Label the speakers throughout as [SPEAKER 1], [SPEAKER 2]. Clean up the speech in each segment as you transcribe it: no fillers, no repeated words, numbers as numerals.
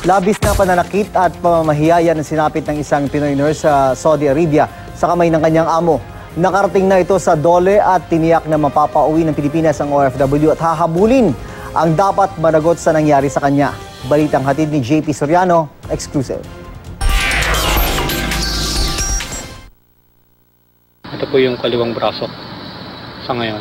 [SPEAKER 1] Labis na pananakit at pamamahiyaya na sinapit ng isang Pinoy nurse sa Saudi Arabia sa kamay ng kanyang amo. Nakarating na ito sa DOLE at tiniyak na mapapauwi ng Pilipinas ang OFW at hahabulin ang dapat managot sa nangyari sa kanya. Balitang hatid ni JP Soriano, exclusive.
[SPEAKER 2] Ito po yung kaliwang braso sa ngayon.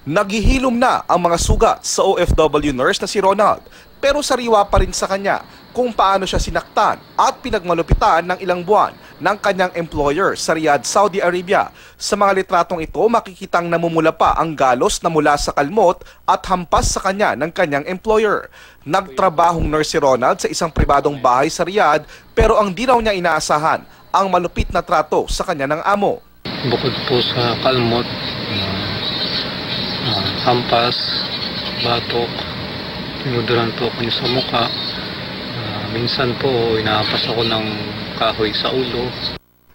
[SPEAKER 3] Naghihilom na ang mga sugat sa OFW nurse na si Ronald, pero sariwa pa rin sa kanya kung paano siya sinaktan at pinagmalupitan ng ilang buwan ng kanyang employer sa Riyadh, Saudi Arabia. Sa mga litratong ito, makikitang namumula pa ang galos na mula sa kalmot at hampas sa kanya ng kanyang employer. Nagtrabahong nurse si Ronald sa isang pribadong bahay sa Riyadh, pero ang di raw niya inaasahan ang malupit na trato sa kanya ng amo.
[SPEAKER 2] Bukod po sa kalmot, hampas, batok, tinuduran po ako niya sa mukha. Minsan po, inahampas ako ng kahoy sa ulo.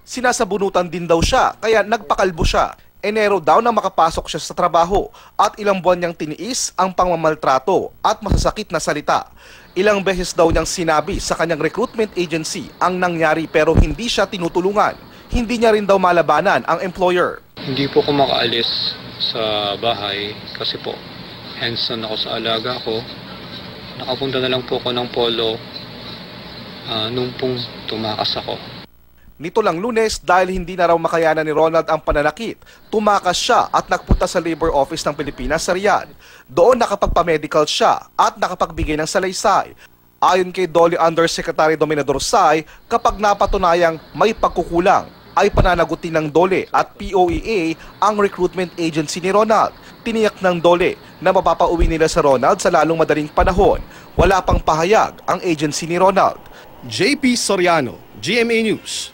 [SPEAKER 3] Sinasabunutan din daw siya, kaya nagpakalbo siya. Enero daw na makapasok siya sa trabaho at ilang buwan niyang tiniis ang pangmamaltrato at masasakit na salita. Ilang beses daw niyang sinabi sa kanyang recruitment agency ang nangyari pero hindi siya tinutulungan. Hindi niya rin daw malabanan ang employer.
[SPEAKER 2] Hindi po ako makaalis sa bahay kasi po hands-on ako sa alaga ko. Nakapunta na lang po ako ng polo nung pong tumakas ako.
[SPEAKER 3] Nito lang Lunes, dahil hindi na raw makayanan ni Ronald ang pananakit, tumakas siya at nagpunta sa Labor Office ng Pilipinas sa Riyadh. Doon nakapagpa-medical siya at nakapagbigay ng salaysay. Ayon kay DOLE Undersecretary Dominador Sai, kapag napatunayang may pagkukulang, ay pananagutin ng DOLE at POEA ang recruitment agency ni Ronald. Tiniyak ng DOLE na mapapauwi nila sa Ronald sa lalong madaling panahon. Wala pang pahayag ang agency ni Ronald. JP Soriano, GMA News.